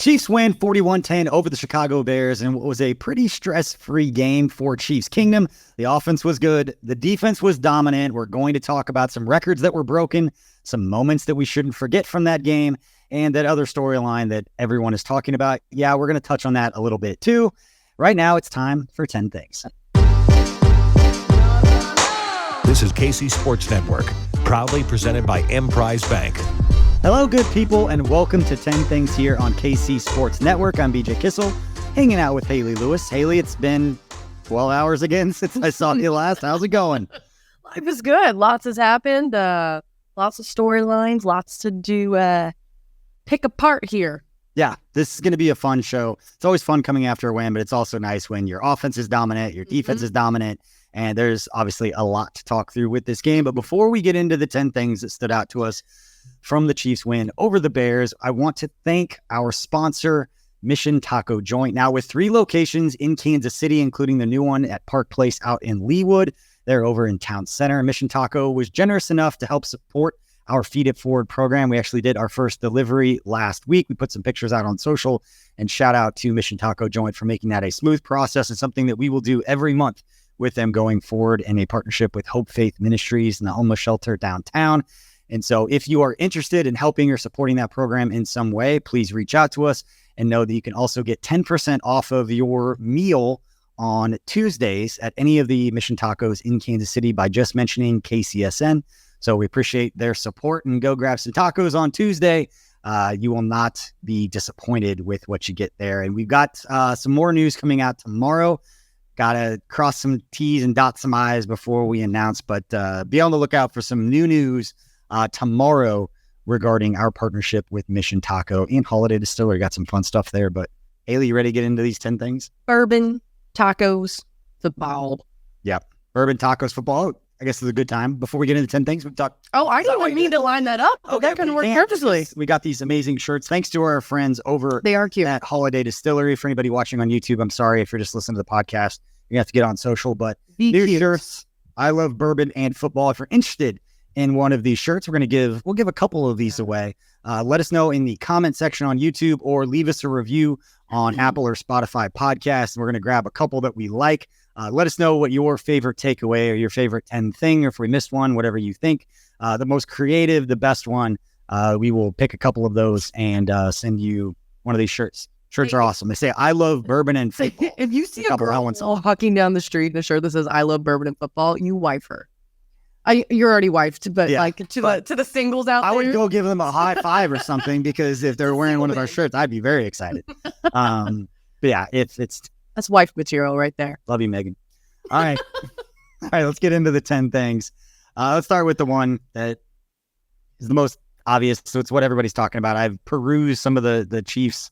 Chiefs win 41-10 over the Chicago Bears in what was a pretty stress-free game for Chiefs Kingdom. The offense was good. The defense was dominant. We're going to talk about some records that were broken, some moments that we shouldn't forget from that game, and that other storyline that everyone is talking about. Yeah, we're going to touch on that a little bit too. Right now, it's time for 10 Things. This is KC Sports Network, proudly presented by Emprise Bank. Hello, good people, and welcome to 10 Things here on KC Sports Network. I'm BJ Kissel, hanging out with Hayley Lewis. Hayley, it's been 12 hours again since I saw you last. How's it going? Life is good. Lots has happened. Lots of storylines, lots to do, pick apart here. Yeah, this is going to be a fun show. It's always fun coming after a win, but it's also nice when your offense is dominant, your defense is dominant, and there's obviously a lot to talk through with this game. But before we get into the 10 things that stood out to us from the Chiefs win over the Bears, I want to thank our sponsor, Mission Taco Joint. Now with 3 locations in Kansas City, including the new one at Park Place out in Leawood. They're over in Town Center. Mission Taco was generous enough to help support our Feed It Forward program. We actually did our first delivery last week. We put some pictures out on social, and shout out to Mission Taco Joint for making that a smooth process and something that we will do every month with them going forward in a partnership with Hope Faith Ministries and the homeless shelter downtown. And so if you are interested in helping or supporting that program in some way, please reach out to us and know that you can also get 10% off of your meal on Tuesdays at any of the Mission Tacos in Kansas City by just mentioning KCSN. So we appreciate their support, and go grab some tacos on Tuesday. You will not be disappointed with what you get there. And we've got some more news coming out tomorrow. Got to cross some T's and dot some I's before we announce, but be on the lookout for some new news tomorrow regarding our partnership with Mission Taco and Holiday Distillery. Got some fun stuff there. But Hayley, you ready to get into these 10 things? Bourbon, tacos, football. Yep. Bourbon, tacos, football. I guess it's a good time. Before we get into 10 things, we've talked. Oh, I didn't mean to line that up. Okay, that can work perfectly. We got these amazing shirts. Thanks to our friends over They are cute. at Holiday Distillery. For anybody watching on YouTube, I'm sorry if you're just listening to the podcast. You have to get on social, but new shirts. I love bourbon and football. If you're interested in one of these shirts, we'll give a couple of these away. Let us know in the comment section on YouTube, or leave us a review on Apple or Spotify podcasts. We're going to grab a couple that we like. Let us know what your favorite takeaway or your favorite 10 thing, or if we missed one, whatever you think. The most creative, the best one. We will pick a couple of those and send you one of these shirts. Shirts are awesome. They say, I love bourbon and football. If you see a girl walking down the street in a shirt that says, I love bourbon and football, you wife her. You're already wifed, but yeah, to the singles out there. I would go give them a high five or something, because if they're wearing one of our shirts, I'd be very excited. But yeah, that's wife material right there. Love you, Megan. All right. All right, let's get into the 10 things. Let's start with the one that is the most obvious. So it's what everybody's talking about. I've perused some of the Chiefs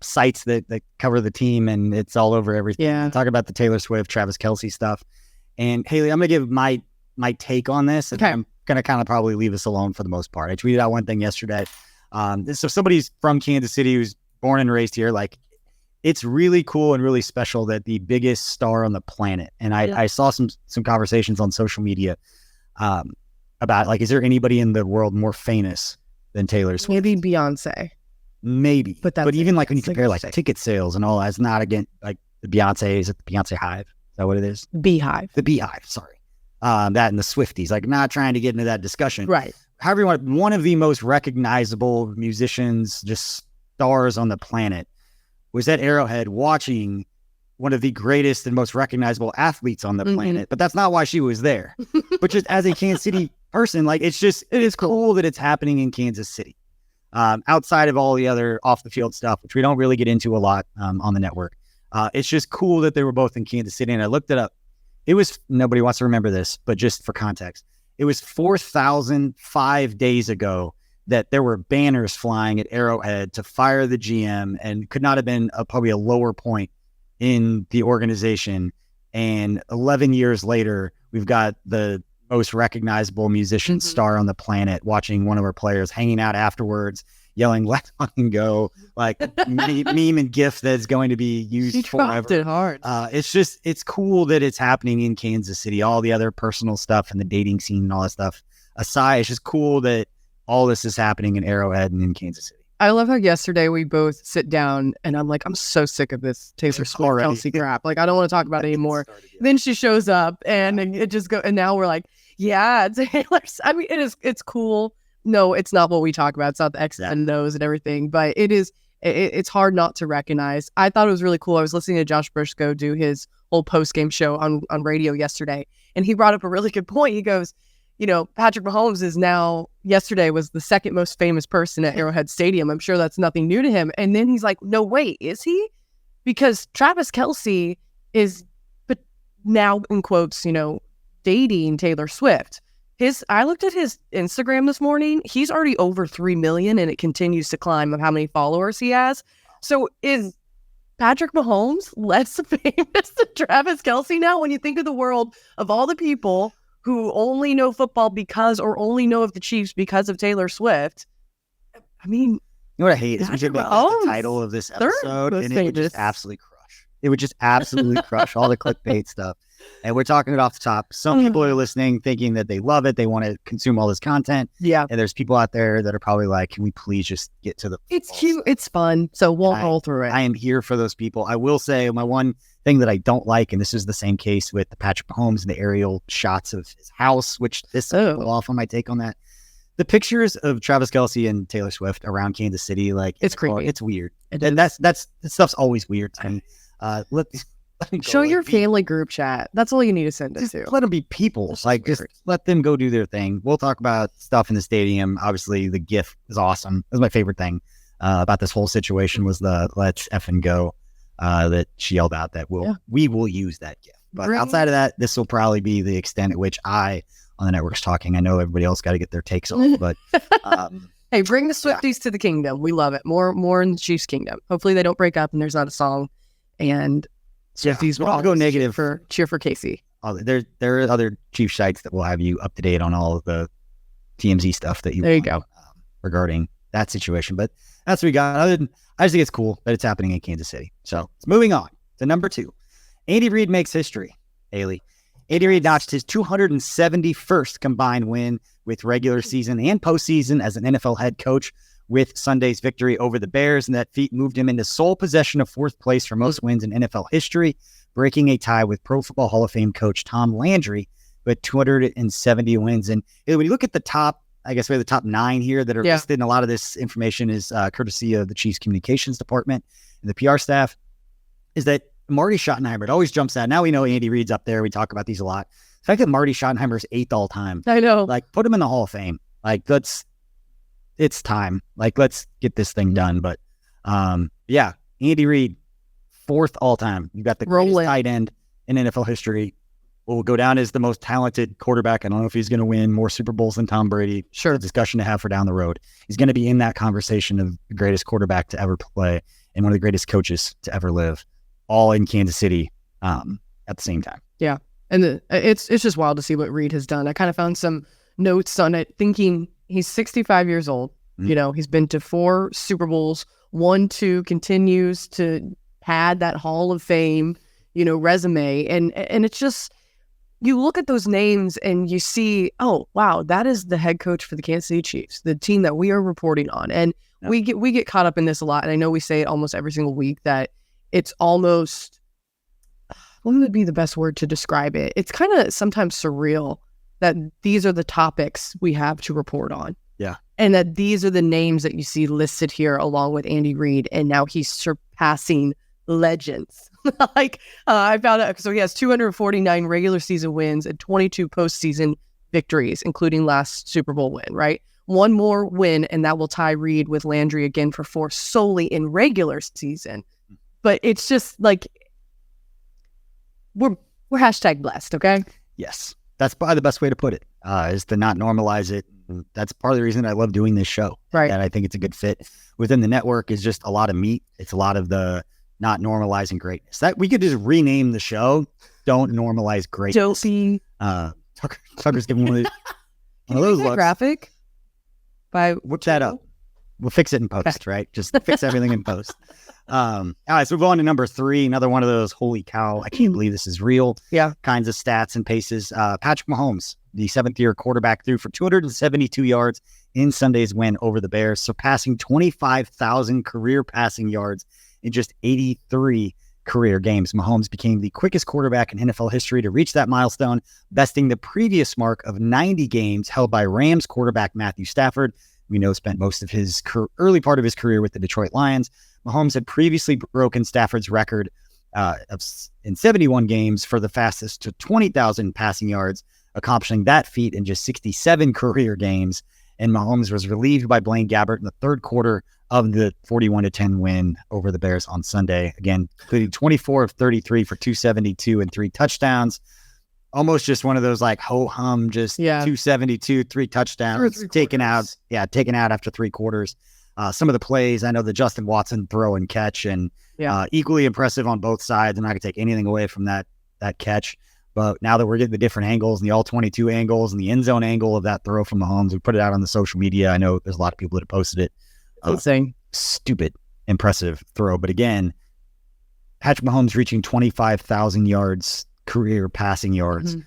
sites that cover the team, and it's all over everything. Yeah. Talk about the Taylor Swift, Travis Kelce stuff. And Hayley, I'm going to give my take on this. And I'm going to kind of probably leave us alone for the most part. I tweeted out one thing yesterday. So somebody's from Kansas City who's born and raised here, like, it's really cool and really special that the biggest star on the planet, and I saw some conversations on social media about, like, is there anybody in the world more famous than Taylor Swift? Maybe Beyonce. Maybe. But even like when you compare like ticket sales and all that, it's not, again, like the Beyonce, is it the Beyonce Hive? Is that what it is? Beehive. The Beehive, sorry. That and the Swifties, like, not trying to get into that discussion. Right. However you want, one of the most recognizable musicians, just stars on the planet, was at Arrowhead watching one of the greatest and most recognizable athletes on the planet. But that's not why she was there. But just as a Kansas City person, like, it is cool that it's happening in Kansas City. Outside of all the other off the field stuff, which we don't really get into a lot on the network. It's just cool that they were both in Kansas City. And I looked it up. It was, nobody wants to remember this, but just for context, it was 4,005 days ago that there were banners flying at Arrowhead to fire the GM, and could not have been probably a lower point in the organization. And 11 years later, we've got the most recognizable musician star on the planet watching one of our players, hanging out afterwards, yelling, "Let's fucking go!" Like meme and GIF that's going to be used forever. She dropped it hard. It's cool that it's happening in Kansas City. All the other personal stuff and the dating scene and all that stuff aside, it's just cool that all this is happening in Arrowhead and in Kansas City. I love how yesterday we both sit down and I'm like, I'm so sick of this Taylor Swift Kelce crap. Like, I don't want to talk about it anymore. Then she shows up and it just go, and now we're like, yeah, Taylor's. I mean, it's cool. No, it's not what we talk about. It's not the X and O's and everything, but it's hard not to recognize. I thought it was really cool. I was listening to Josh Briscoe do his whole post-game show on radio yesterday, and he brought up a really good point. He goes, Patrick Mahomes is now, yesterday was the second most famous person at Arrowhead Stadium. I'm sure that's nothing new to him. And then he's like, no, wait, is he? Because Travis Kelce is, but now in quotes, dating Taylor Swift. I looked at his Instagram this morning. He's already over 3 million and it continues to climb of how many followers he has. So is Patrick Mahomes less famous than Travis Kelce now? When you think of the world of all the people who only know football or only know of the Chiefs because of Taylor Swift. I mean, you know what I hate is we should make the title of this episode and it would just absolutely crush. It would just absolutely crush all the clickbait stuff. And we're talking it off the top. Some people are listening thinking that they love it. They want to consume all this content. Yeah. And there's people out there that are probably like, can we please just get to the It's cute. Stuff? It's fun. So we'll roll through it. I am here for those people. I will say my one thing that I don't like, and this is the same case with the Patrick Mahomes and the aerial shots of his house, which this will off on my take on that. The pictures of Travis Kelce and Taylor Swift around Kansas City, like it's creepy. It's weird. And that stuff's always weird to me. Show your family group chat. That's all you need to send it to. Let them be people. Like, just let them go do their thing. We'll talk about stuff in the stadium. Obviously, the GIF is awesome. That was my favorite thing about this whole situation was the "Let's effing go" that she yelled out. We will use that GIF. But outside of that, this will probably be the extent at which I on the network's talking. I know everybody else got to get their takes off, but hey, bring the Swifties to the kingdom. We love it. More in the Chiefs' kingdom. Hopefully, they don't break up and there's not a song. And Swifties will go negative cheer for Casey. There are other Chiefs sites that will have you up to date on all of the TMZ stuff that you there you go regarding that situation. But that's what we got. I just think it's cool that it's happening in Kansas City. So moving on to number 2. Andy Reid makes history. Haley. Andy Reid notched his 271st combined win with regular season and postseason as an NFL head coach with Sunday's victory over the Bears, and that feat moved him into sole possession of 4th place for most wins in NFL history, breaking a tie with Pro Football Hall of Fame coach Tom Landry with 270 wins. And when you look at the top, I guess we have the top 9 here that are listed, and a lot of this information is courtesy of the Chiefs communications department and the PR staff, is that Marty Schottenheimer, it always jumps out. Now we know Andy Reid's up there. We talk about these a lot. The fact that Marty Schottenheimer's 8th all time. I know. Like, put him in the Hall of Fame. Like, it's time. Like, let's get this thing done. But Andy Reid, 4th all time. You got the greatest tight end in NFL history. Will go down as the most talented quarterback. I don't know if he's going to win more Super Bowls than Tom Brady. Sure. A discussion to have for down the road. He's going to be in that conversation of the greatest quarterback to ever play and one of the greatest coaches to ever live, all in Kansas City at the same time. Yeah. And it's just wild to see what Reid has done. I kind of found some notes on it thinking he's 65 years old. Mm-hmm. He's been to 4 Super Bowls, 1, 2, continues to pad that Hall of Fame, resume. And it's just, you look at those names and you see, oh, wow, that is the head coach for the Kansas City Chiefs, the team that we are reporting on. And we get caught up in this a lot. And I know we say it almost every single week that it's almost, what would be the best word to describe it? It's kind of sometimes surreal that these are the topics we have to report on. Yeah. And that these are the names that you see listed here along with Andy Reid. And now he's surpassing legends. I found out, so he has 249 regular season wins and 22 postseason victories, including last Super Bowl win, right? 1 more win, and that will tie Reid with Landry again for 4 solely in regular season. But it's just like, we're hashtag blessed, okay? Yes. That's probably the best way to put it, is to not normalize it. That's part of the reason I love doing this show. Right. And I think it's a good fit within the network is just a lot of meat. It's a lot of the not normalizing greatness. That we could just rename the show. Don't normalize greatness. Dopey. Tucker's giving one of those looks. Graphic. Whip that up. We'll fix it in post, right? Just fix everything in post. All right, so we'll go on to number 3. Another one of those holy cow, I can't believe this is real kinds of stats and paces. Patrick Mahomes, the 7th-year quarterback, threw for 272 yards in Sunday's win over the Bears, surpassing 25,000 career passing yards in just 83 career games. Mahomes became the quickest quarterback in NFL history to reach that milestone, besting the previous mark of 90 games held by Rams quarterback Matthew Stafford. We know spent most of his early part of his career with the Detroit Lions. Mahomes had previously broken Stafford's record in 71 games for the fastest to 20,000 passing yards, accomplishing that feat in just 67 career games. And Mahomes was relieved by Blaine Gabbert in the third quarter of the 41-10 win over the Bears on Sunday. Again, including 24 of 33 for 272 and 3 touchdowns. Almost just one of those like ho-hum, just 272, 3 touchdowns, taken out after 3 quarters. Some of the plays, I know the Justin Watson throw and catch, and equally impressive on both sides. I'm not going to take anything away from that catch. But now that we're getting the different angles and the all 22 angles and the end zone angle of that throw from Mahomes, we put it out on the social media. I know there's a lot of people that have posted it. Insane. Stupid, impressive throw. But again, Patrick Mahomes reaching 25,000 yards, career passing yards,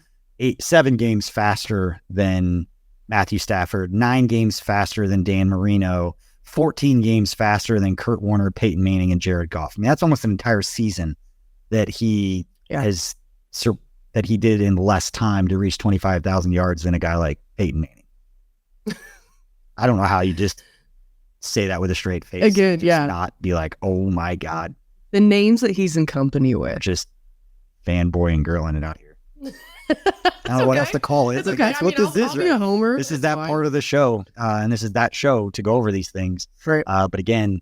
7 games faster than Matthew Stafford, 9 games faster than Dan Marino, 14 games faster than Kurt Warner, Peyton Manning, and Jared Goff. I mean, that's almost an entire season that he that he did in less time to reach 25,000 yards than a guy like Peyton Manning. I don't know how you just say that with a straight face. Again, not be like, oh my God. The names that he's in company with. Just fanboy and girling it out here. I don't know what else to call it. It's okay. That's what this is. I'll be a homer. This is that part of the show, and this is that show to go over these things. Right. But again,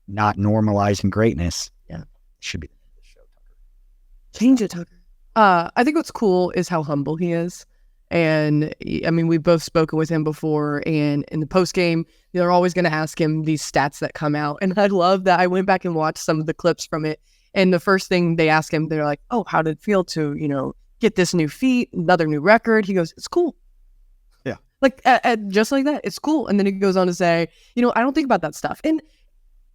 not normalizing greatness. Yeah, should be the name of the show. Change it, Tucker. I think what's cool is how humble he is. And I mean, we've both spoken with him before, and in the post game, they're always going to ask him these stats that come out. And I love that I went back and watched some of the clips from it. And the first thing they ask him, they're like, oh, how did it feel to, get this new feat, another new record? He goes, it's cool. Yeah. Like, just like that, it's cool. And then he goes on to say, I don't think about that stuff. And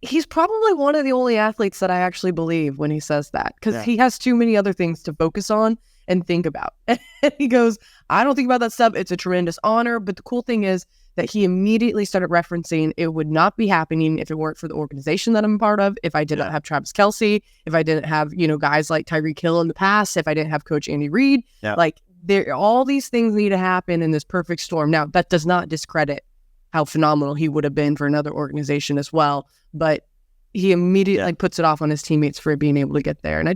he's probably one of the only athletes that I actually believe when he says that, because he has too many other things to focus on and think about. And he goes, I don't think about that stuff. It's a tremendous honor. But the cool thing is that he immediately started referencing it would not be happening if it weren't for the organization that I'm a part of, if I did not have Travis Kelce, if I didn't have, guys like Tyreek Hill in the past, if I didn't have Coach Andy Reid. Like, all these things need to happen in this perfect storm. Now, that does not discredit how phenomenal he would have been for another organization as well. But he immediately puts it off on his teammates for being able to get there. And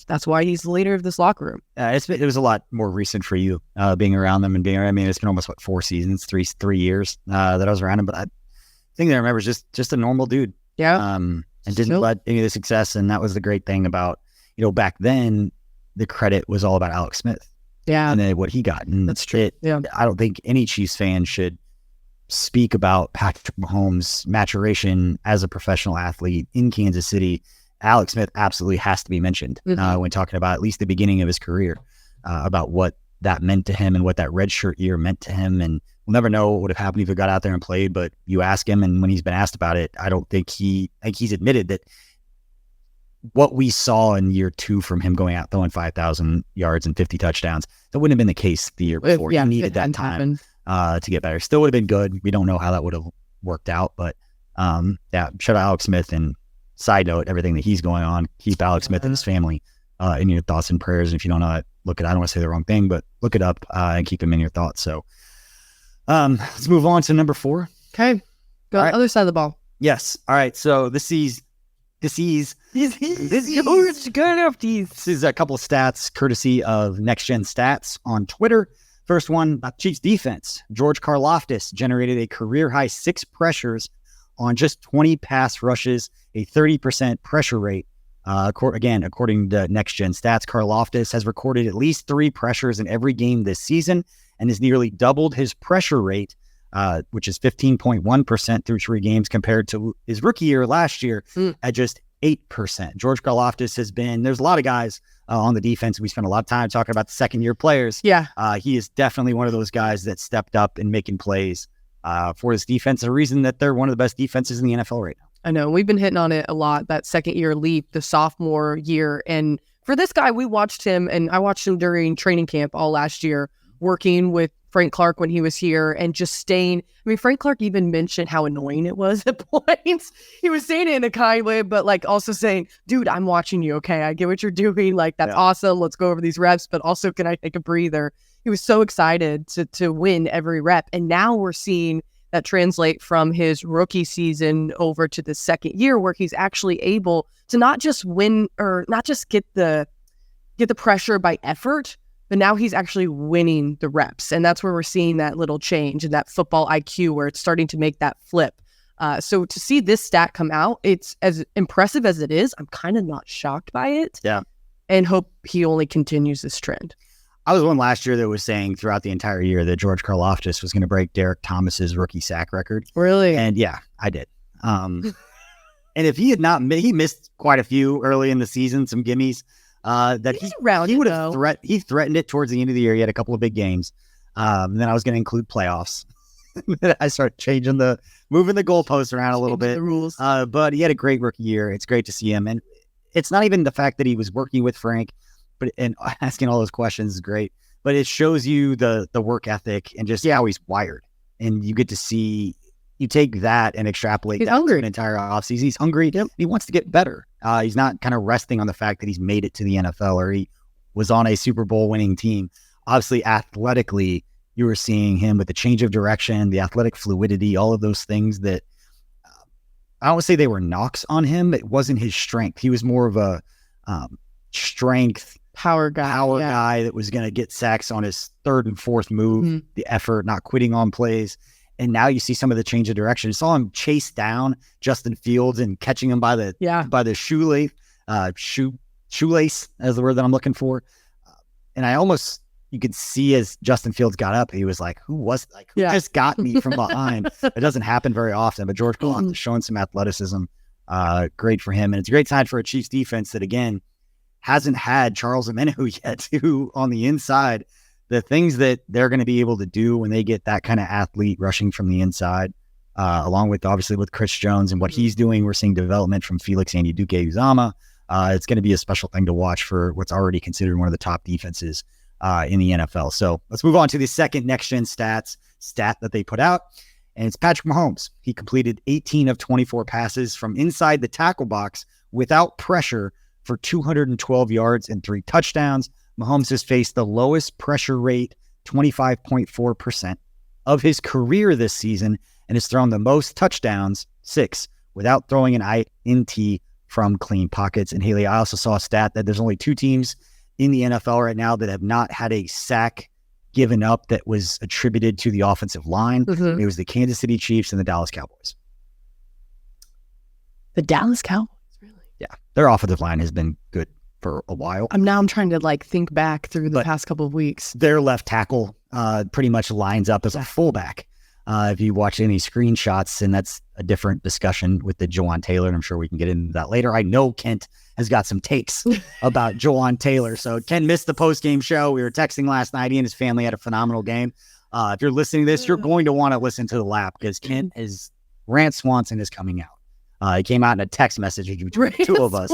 that's why he's the leader of this locker room. It was a lot more recent for you being around them and being. I mean, it's been almost 4 seasons, three years that I was around him. But I think that I remember is just a normal dude. Yeah. And didn't let any of the success. And that was the great thing about back then. The credit was all about Alex Smith. Yeah. And then what he got. And that's true. I don't think any Chiefs fan should speak about Patrick Mahomes' maturation as a professional athlete in Kansas City. Alex Smith absolutely has to be mentioned when talking about at least the beginning of his career, about what that meant to him and what that redshirt year meant to him. And we'll never know what would have happened if he got out there and played, but you ask him, and when he's been asked about it, I think he's admitted that what we saw in year 2 from him going out throwing 5,000 yards and 50 touchdowns, that wouldn't have been the case the year before. He needed that time to get better. Still would have been good. We don't know how that would have worked out, but shout out Alex Smith. And side note, everything that he's going on, keep Alex Smith and his family in your thoughts and prayers. And if you don't know it, I don't want to say the wrong thing, but look it up and keep him in your thoughts. So let's move on to number 4. Okay. Go on the other side of the ball. Yes. All right. So this is a couple of stats courtesy of Next Gen Stats on Twitter. First one, Chiefs defense. George Karlaftis generated a career-high 6 pressures on just 20 pass rushes, a 30% pressure rate. According to Next Gen Stats, Karlaftis has recorded at least 3 pressures in every game this season and has nearly doubled his pressure rate, which is 15.1% through 3 games compared to his rookie year last year at just 8%. George Karlaftis there's a lot of guys on the defense. We spent a lot of time talking about the second-year players. Yeah. He is definitely one of those guys that stepped up in making plays for his defense. The reason that they're one of the best defenses in the NFL right now. I know. We've been hitting on it a lot, that second-year leap, the sophomore year. And for this guy, we watched him, and I watched him during training camp all last year, working with Frank Clark when he was here and just staying. I mean, Frank Clark even mentioned how annoying it was at points. He was saying it in a kind way, but like also saying, dude, I'm watching you. Okay. I get what you're doing. Like, that's awesome. Let's go over these reps, but also can I take a breather? He was so excited to win every rep. And now we're seeing that translate from his rookie season over to the second year where he's actually able to not just win or not just get the pressure by effort, but now he's actually winning the reps. And that's where we're seeing that little change in that football IQ where it's starting to make that flip. So to see this stat come out, it's as impressive as it is. I'm kind of not shocked by it. Yeah. And hope he only continues this trend. I was one last year that was saying throughout the entire year that George Karlaftis was going to break Derek Thomas's rookie sack record. Really? And yeah, I did. And if he had not, he missed quite a few early in the season, some gimmies. That he would have threatened it towards the end of the year. He had a couple of big games. Then I was going to include playoffs. I started moving the goalposts around a little bit. The rules. But he had a great rookie year. It's great to see him. And it's not even the fact that he was working with Frank, and asking all those questions is great. But it shows you the work ethic and just how he's wired. And you get to see, you take that and extrapolate that to an entire offseason. He's hungry. Yep. He wants to get better. He's not kind of resting on the fact that he's made it to the NFL or he was on a Super Bowl winning team. Obviously, athletically, you were seeing him with the change of direction, the athletic fluidity, all of those things that I don't want to say they were knocks on him. It wasn't his strength. He was more of a strength power guy that was going to get sacks on his third and fourth move, the effort, not quitting on plays. And now you see some of the change of direction. You saw him chase down Justin Fields and catching him by the shoelace, shoelace as the word that I'm looking for. And you could see as Justin Fields got up, he was like, who just got me from behind? It doesn't happen very often, but George Karlaftis is showing some athleticism. Great for him. And it's a great sign for a Chiefs defense that, again, hasn't had Charles Omenihu yet, who on the inside, the things that they're going to be able to do when they get that kind of athlete rushing from the inside, along with obviously with Chris Jones and what he's doing. We're seeing development from Felix Anudike-Uzomah. It's going to be a special thing to watch for what's already considered one of the top defenses in the NFL. So let's move on to the second next-gen stat that they put out, and it's Patrick Mahomes. He completed 18 of 24 passes from inside the tackle box without pressure for 212 yards and 3 touchdowns. Mahomes has faced the lowest pressure rate, 25.4% of his career this season, and has thrown the most touchdowns, 6, without throwing an INT from clean pockets. And Haley, I also saw a stat that there's only 2 teams in the NFL right now that have not had a sack given up that was attributed to the offensive line. It was the Kansas City Chiefs and the Dallas Cowboys. The Dallas Cowboys? Really? Yeah. Their offensive line has been good for a while. I'm trying to think back through the past couple of weeks. Their left tackle pretty much lines up as a fullback. If you watch any screenshots, and that's a different discussion with the Jawan Taylor, and I'm sure we can get into that later. I know Kent has got some takes about Jawan Taylor. So Ken missed the post-game show. We were texting last night. He and his family had a phenomenal game. If you're listening to this, you're going to want to listen to the lap because Kent Rant Swanson is coming out. He came out in a text message between the two of us.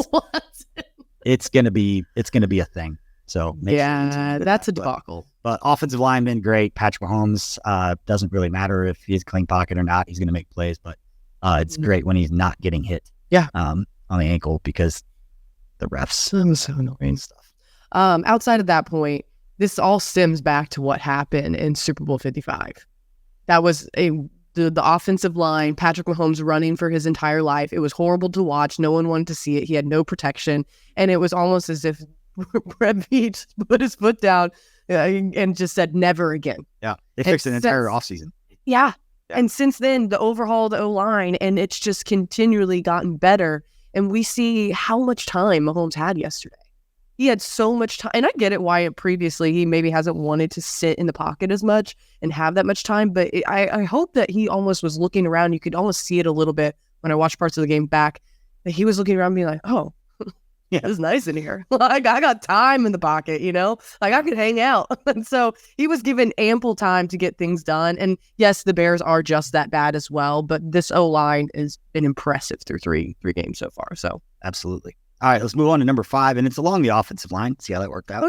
It's gonna be a thing. So that's a debacle. But offensive lineman, great. Patrick Mahomes, doesn't really matter if he's clean pocket or not. He's gonna make plays, but it's great when he's not getting hit. On the ankle because the refs. That was so annoying stuff. Outside of that point, this all stems back to what happened in Super Bowl 55. That was the offensive line, Patrick Mahomes running for his entire life. It was horrible to watch. No one wanted to see it. He had no protection. And it was almost as if Brett Veach put his foot down and just said, never again. Yeah. They fixed an entire offseason. Yeah. And since then, the overhauled O-line, and it's just continually gotten better. And we see how much time Mahomes had yesterday. He had so much time. And I get it why previously he maybe hasn't wanted to sit in the pocket as much and have that much time. But I hope that he almost was looking around. You could almost see it a little bit when I watched parts of the game back, that he was looking around being like, oh, it's nice in here. Like, I got time in the pocket, like I could hang out. And so he was given ample time to get things done. And yes, the Bears are just that bad as well. But this O-line has been impressive through three games so far. So absolutely. All right, let's move on to number 5, and it's along the offensive line. See how that worked out? Oh,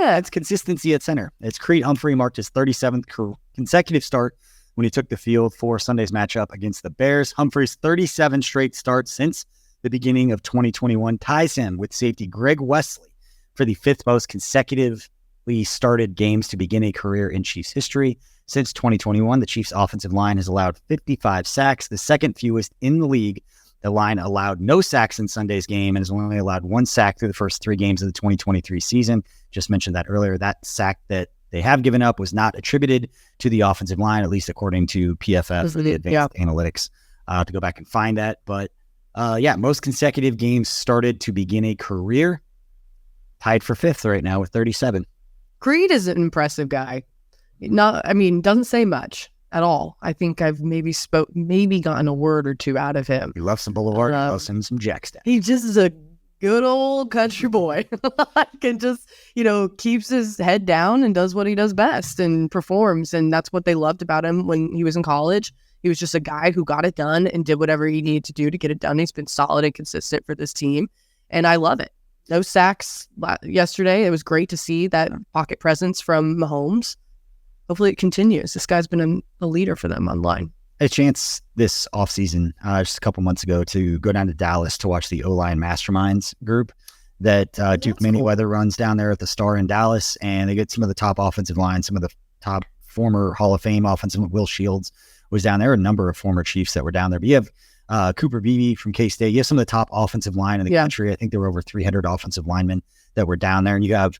Yeah. It's consistency at center. It's Creed Humphrey marked his 37th consecutive start when he took the field for Sunday's matchup against the Bears. Humphrey's 37 straight starts since the beginning of 2021 ties him with safety Greg Wesley for the 5th most consecutively started games to begin a career in Chiefs history. Since 2021, the Chiefs' offensive line has allowed 55 sacks, the second fewest in the league. The line allowed no sacks in Sunday's game and has only allowed 1 sack through the first 3 games of the 2023 season. Just mentioned that earlier. That sack that they have given up was not attributed to the offensive line, at least according to PFF, the advanced analytics, to go back and find that. But most consecutive games started to begin a career. Tied for 5th right now with 37. Creed is an impressive guy. Doesn't say much at all. I think I've maybe gotten a word or 2 out of him. He loves some Boulevard. He loves him some Jackstep. He just is a good old country boy. And just, keeps his head down and does what he does best and performs. And that's what they loved about him when he was in college. He was just a guy who got it done and did whatever he needed to do to get it done. He's been solid and consistent for this team. And I love it. No sacks yesterday. It was great to see that pocket presence from Mahomes. Hopefully it continues. This guy's been a leader for them online. I had a chance this offseason, just a couple months ago, to go down to Dallas to watch the O-Line Masterminds group that Duke Manyweather runs down there at the Star in Dallas. And they get some of the top offensive line, some of the top former Hall of Fame offensive. Will Shields was down there, a number of former Chiefs that were down there. But you have Cooper Beebe from K-State. You have some of the top offensive line in the country. I think there were over 300 offensive linemen that were down there. And you have,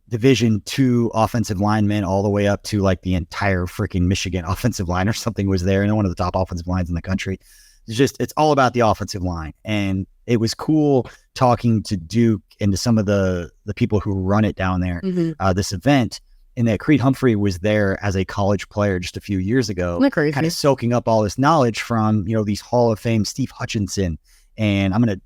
Division II offensive linemen all the way up to like the entire freaking Michigan offensive line or something was there. And one of the top offensive lines in the country. It's all about the offensive line. And it was cool talking to Duke and to some of the people who run it down there, this event. And that Creed Humphrey was there as a college player just a few years ago, kind of soaking up all this knowledge from, these Hall of Fame Steve Hutchinson. And I'm going to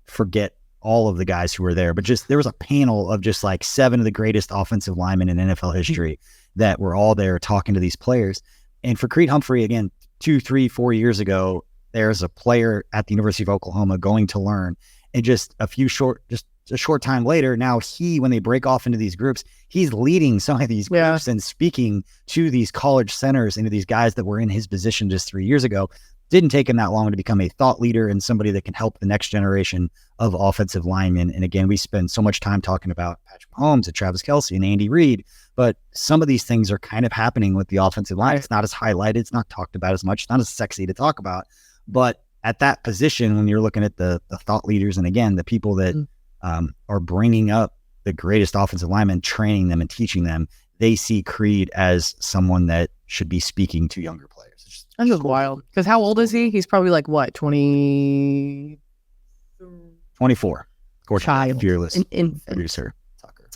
forget all of the guys who were there, but there was a panel of just like 7 of the greatest offensive linemen in NFL history that were all there talking to these players. And for Creed Humphrey, again, 2, 3, 4 years ago, there's a player at the University of Oklahoma going to learn. And just a short time later, now when they break off into these groups, he's leading some of these groups and speaking to these college centers and to these guys that were in his position just 3 years ago. Didn't take him that long to become a thought leader and somebody that can help the next generation of offensive linemen. And again, we spend so much time talking about Patrick Mahomes and Travis Kelce and Andy Reid, but some of these things are kind of happening with the offensive line. It's not as highlighted. It's not talked about as much. It's not as sexy to talk about. But at that position, when you're looking at the thought leaders and again, the people that are bringing up the greatest offensive linemen, training them and teaching them, they see Creed as someone that should be speaking to younger players. That's just wild. Because how old is he? He's probably like, what, 20? 24. Child. Fearless infant. Producer Tucker.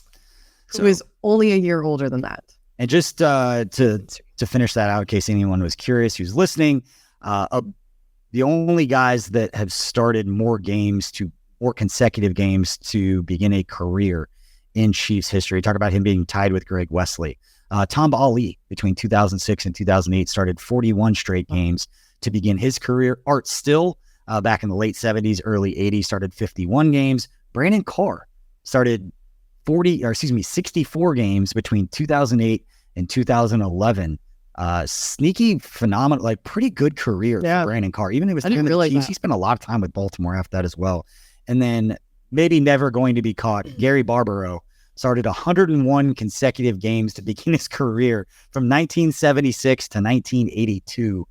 So he's only a year older than that. And just to finish that out, in case anyone was curious who's listening, the only guys that have started more consecutive games to begin a career in Chiefs history, talk about him being tied with Greg Wesley. Tom Ali, between 2006 and 2008, started 41 straight games to begin his career. Art Still, back in the late 70s, early 80s, started 51 games. Brandon Carr started 64 games between 2008 and 2011. Sneaky, phenomenal, like pretty good career for Brandon Carr. Even if it was during the Chiefs, he spent a lot of time with Baltimore after that as well. And then maybe never going to be caught, Gary Barbaro started 101 consecutive games to begin his career from 1976 to 1982.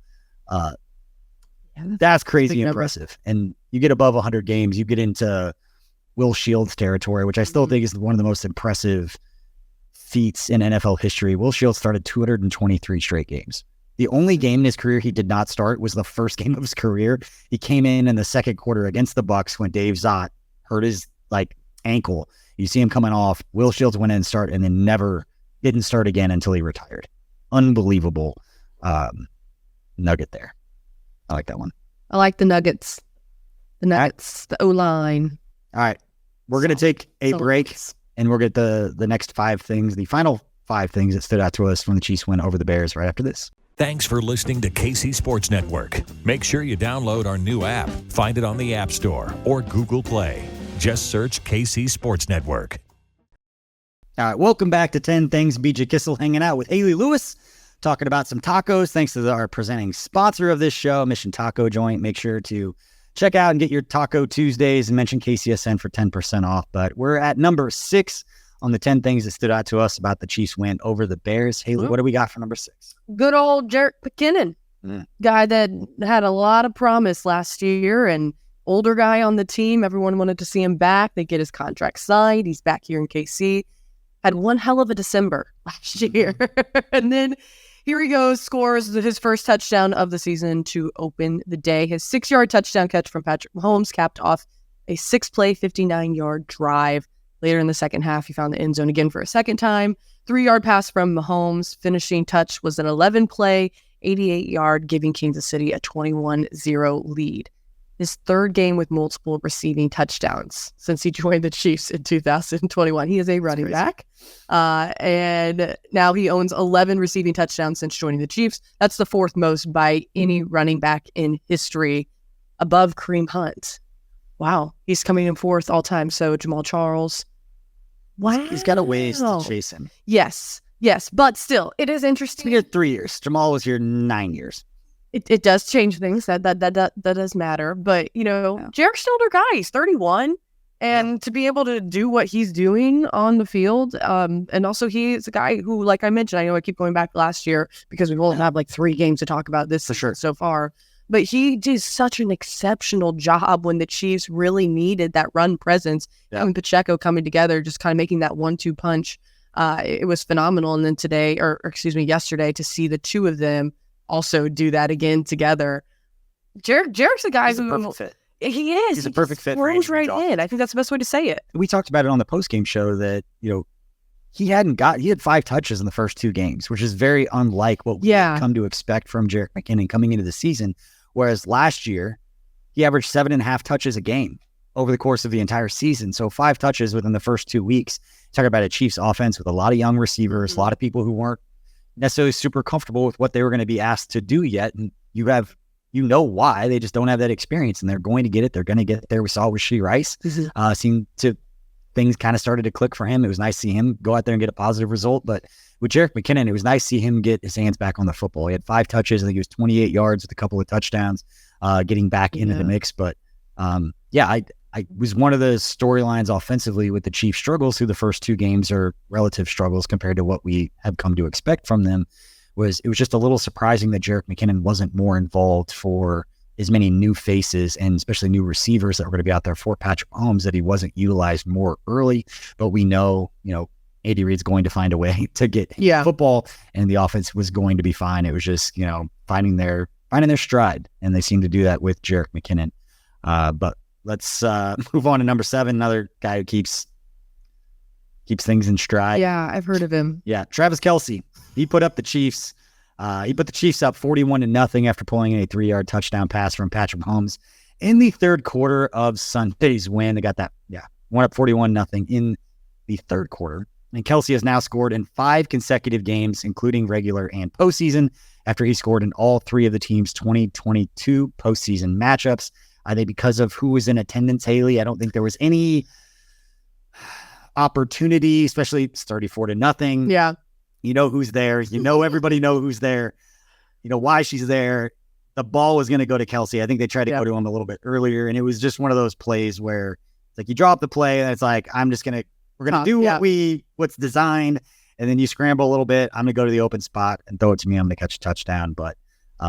That's crazy impressive. And you get above 100 games, you get into Will Shields territory, which I still think is one of the most impressive feats in NFL history. Will Shields started 223 straight games. The only game in his career he did not start was the first game of his career. He came in the second quarter against the Bucs when Dave Zott hurt his ankle. You see him coming off. Will Shields went in and started, and then didn't start again until he retired. Unbelievable nugget there. I like that one. I like the nuggets. The nuggets, the O-line. All right. We're going to take a break, and we'll get the next 5 things, the final 5 things that stood out to us when the Chiefs went over the Bears right after this. Thanks for listening to KC Sports Network. Make sure you download our new app. Find it on the App Store or Google Play. Just search KC Sports Network. All right, welcome back to 10 Things. BJ Kissel hanging out with Hayley Lewis, talking about some tacos. Thanks to our presenting sponsor of this show, Mission Taco Joint. Make sure to check out and get your Taco Tuesdays and mention KCSN for 10% off. But we're at number 6 on the 10 things that stood out to us about the Chiefs win over the Bears. Hayley, what do we got for number 6? Good old Jerick McKinnon, guy that had a lot of promise last year and older guy on the team. Everyone wanted to see him back. They get his contract signed. He's back here in KC. Had one hell of a December last year. And then here he goes, scores his first touchdown of the season to open the day. His 6-yard touchdown catch from Patrick Mahomes capped off a 6-play, 59-yard drive. Later in the second half, he found the end zone again for a second time. 3-yard pass from Mahomes. Finishing touch was an 11-play, 88-yard, giving Kansas City a 21-0 lead. His third game with multiple receiving touchdowns since he joined the Chiefs in 2021. He is a running back. And now he owns 11 receiving touchdowns since joining the Chiefs. That's the 4th most by any running back in history, above Kareem Hunt. Wow. He's coming in 4th all time. So Jamal Charles. Wow. He's got a ways to chase him. Yes. But still, it is interesting. He had 3 years. Jamal was here 9 years. It does change things. That does matter. But, Jerick's still older guy. He's 31. And to be able to do what he's doing on the field, and also he's a guy who, like I mentioned, I know I keep going back last year because we've only had like 3 games to talk about this for sure so far. But he did such an exceptional job when the Chiefs really needed that run presence. And Pacheco coming together, just kind of making that 1-2 punch. It was phenomenal. And then yesterday, to see the two of them also do that again together. Jerick's a guy He's a perfect fit. He is. He's a perfect fit. Runs right in. I think that's the best way to say it. We talked about it on the postgame show that, he had 5 touches in the first 2 games, which is very unlike what we had come to expect from Jerick McKinnon coming into the season. Whereas last year, he averaged 7.5 touches a game over the course of the entire season. So 5 touches within the first 2 weeks. Talk about a Chiefs offense with a lot of young receivers, a lot of people who weren't necessarily super comfortable with what they were going to be asked to do yet. And why they just don't have that experience, and they're going to get it. They're going to get there. We saw with Shee Rice. Things kind of started to click for him. It was nice to see him go out there and get a positive result. But with Jerick McKinnon, it was nice to see him get his hands back on the football. He had 5 touches. I think he was 28 yards with a couple of touchdowns, getting back into the mix. But I was one of the storylines offensively with the Chiefs' struggles through the first 2 games, or relative struggles compared to what we have come to expect from them. It was just a little surprising that Jerick McKinnon wasn't more involved for as many new faces, and especially new receivers that were going to be out there for Patrick Mahomes, that he wasn't utilized more early. But we know, Andy Reid's going to find a way to get football, and the offense was going to be fine. It was just, finding their stride, and they seem to do that with Jerick McKinnon. But let's move on to number 7, another guy who keeps things in stride. Yeah, I've heard of him. Yeah, Travis Kelce. He put up the Chiefs. He put the Chiefs up 41-0 after pulling a 3-yard touchdown pass from Patrick Mahomes in the third quarter of Sunday's win. They got that, went up 41-0 in the third quarter. And Kelce has now scored in 5 consecutive games, including regular and postseason, after he scored in all 3 of the team's 2022 postseason matchups. I think because of who was in attendance, Hayley, I don't think there was any opportunity, especially it's 34-0. Yeah. You know who's there. Everybody know who's there. You know why she's there. The ball was going to go to Kelce. I think they tried to go to him a little bit earlier, and it was just one of those plays where it's like you drop the play, and it's like, we're going to do what's designed, and then you scramble a little bit. I'm going to go to the open spot and throw it to me. I'm going to catch a touchdown. But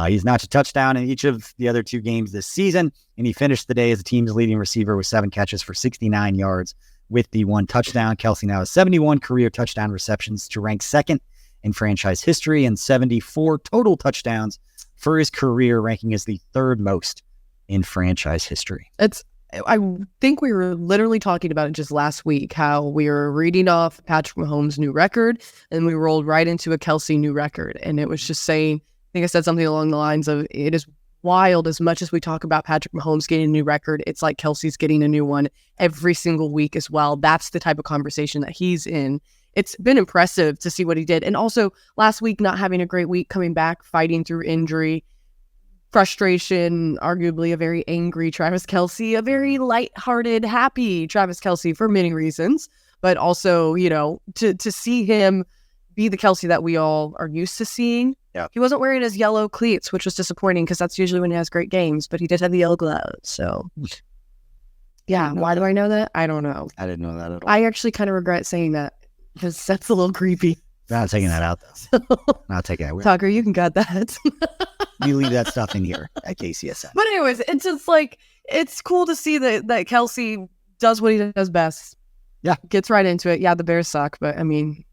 he's notched a touchdown in each of the other 2 games this season, and he finished the day as the team's leading receiver with 7 catches for 69 yards. With the 1 touchdown. Kelce now has 71 career touchdown receptions to rank 2nd in franchise history, and 74 total touchdowns for his career, ranking as the 3rd most in franchise history. I think we were literally talking about it just last week, how we were reading off Patrick Mahomes' new record, and we rolled right into a Kelce new record. And it was just saying, I think I said something along the lines of, it is wild. As much as we talk about Patrick Mahomes getting a new record, it's like Kelce's getting a new one every single week as well. That's the type of conversation that he's in. It's been impressive to see what he did. And also last week, not having a great week, coming back, fighting through injury, frustration, arguably a very angry Travis Kelce, a very lighthearted, happy Travis Kelce for many reasons. but also, to see him be the Kelce that we all are used to seeing. Yeah. He wasn't wearing his yellow cleats, which was disappointing because that's usually when he has great games, but he did have the yellow gloves. So, yeah. Why do I know that? I don't know. I didn't know that at all. I actually kind of regret saying that because that's a little creepy. Not taking that out, though. Not taking that. Tucker, you can cut that. You leave that stuff in here at KCSN. But anyways, it's just like, it's cool to see that Kelce does what he does best. Yeah. Gets right into it. Yeah, the Bears suck, but I mean,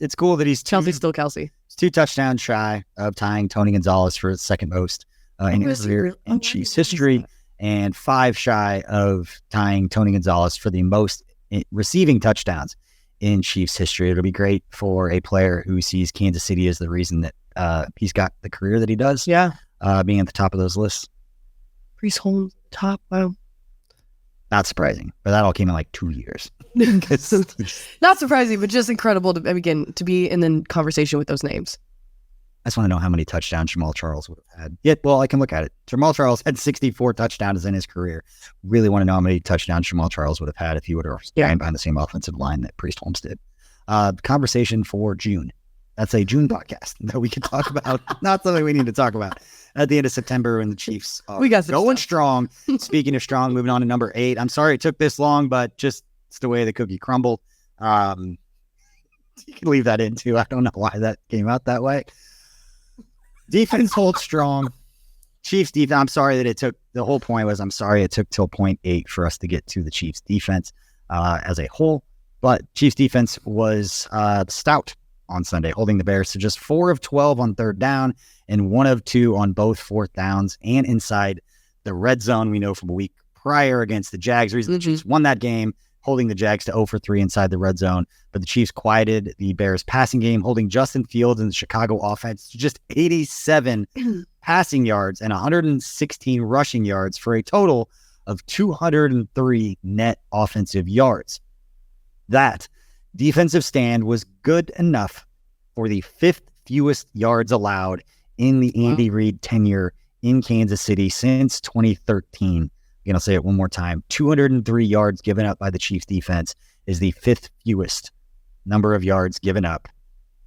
it's cool that he's Chelsea's still Kelce. He's 2 touchdowns shy of tying Tony Gonzalez for the second most in his career in Chiefs history, and 5 shy of tying Tony Gonzalez for the most receiving touchdowns in Chiefs history. It'll be great for a player who sees Kansas City as the reason that he's got the career that he does. Yeah. Being at the top of those lists. Priest Holmes, top. Wow. Not surprising, but that all came in like 2 years. Not surprising, but just incredible to be in the conversation with those names. I just want to know how many touchdowns Jamal Charles would have had. Yeah, well, I can look at it. Jamal Charles had 64 touchdowns in his career. Really want to know how many touchdowns Jamal Charles would have had if he would have ran behind the same offensive line that Priest Holmes did. Conversation for June. That's a June podcast that we can talk about. Not something we need to talk about at the end of September when the Chiefs are going strong. Speaking of strong, moving on to number 8. I'm sorry it took this long, but just it's the way the cookie crumbled. You can leave that in too. I don't know why that came out that way. Defense holds strong. Chiefs defense. I'm sorry that it took. The whole point was I'm sorry it took till 0.8 for us to get to the Chiefs defense as a whole. But Chiefs defense was stout on Sunday, holding the Bears to just 4 of 12 on third down and 1 of 2 on both fourth downs and inside the red zone. We know from a week prior against the Jags, the reason the Chiefs won that game, holding the Jags to 0 for 3 inside the red zone. But the Chiefs quieted the Bears passing game, holding Justin Fields and the Chicago offense to just 87 passing yards and 116 rushing yards for a total of 203 net offensive yards. That defensive stand was good enough for the 5th fewest yards allowed in the Andy Reid tenure in Kansas City since 2013. I'm going to say it one more time. 203 yards given up by the Chiefs defense is the 5th fewest number of yards given up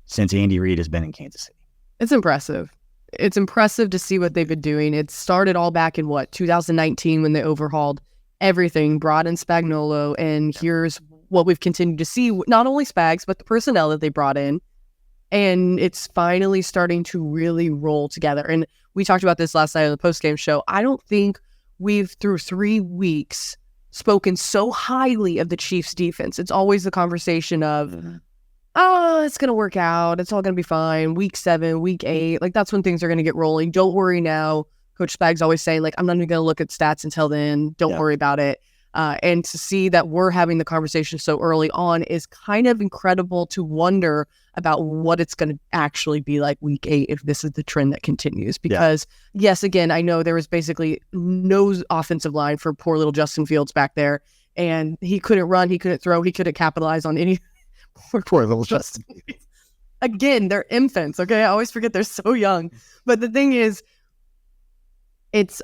since Andy Reid has been in Kansas City. It's impressive. It's impressive to see what they've been doing. It started all back in 2019 when they overhauled everything, brought in Spagnuolo, and here's what we've continued to see, not only Spags, but the personnel that they brought in. And it's finally starting to really roll together. And we talked about this last night on the postgame show. I don't think we've, through 3 weeks, spoken so highly of the Chiefs defense. It's always the conversation of, it's going to work out. It's all going to be fine. Week 7, week 8, like that's when things are going to get rolling. Don't worry now. Coach Spags always saying, like, I'm not even going to look at stats until then. Don't worry about it. And to see that we're having the conversation so early on is kind of incredible to wonder about what it's going to actually be like week 8 if this is the trend that continues. Because, yes, again, I know there was basically no offensive line for poor little Justin Fields back there. And he couldn't run, he couldn't throw, he couldn't capitalize on any. Poor little Justin. Again, they're infants, okay? I always forget they're so young. But the thing is, it's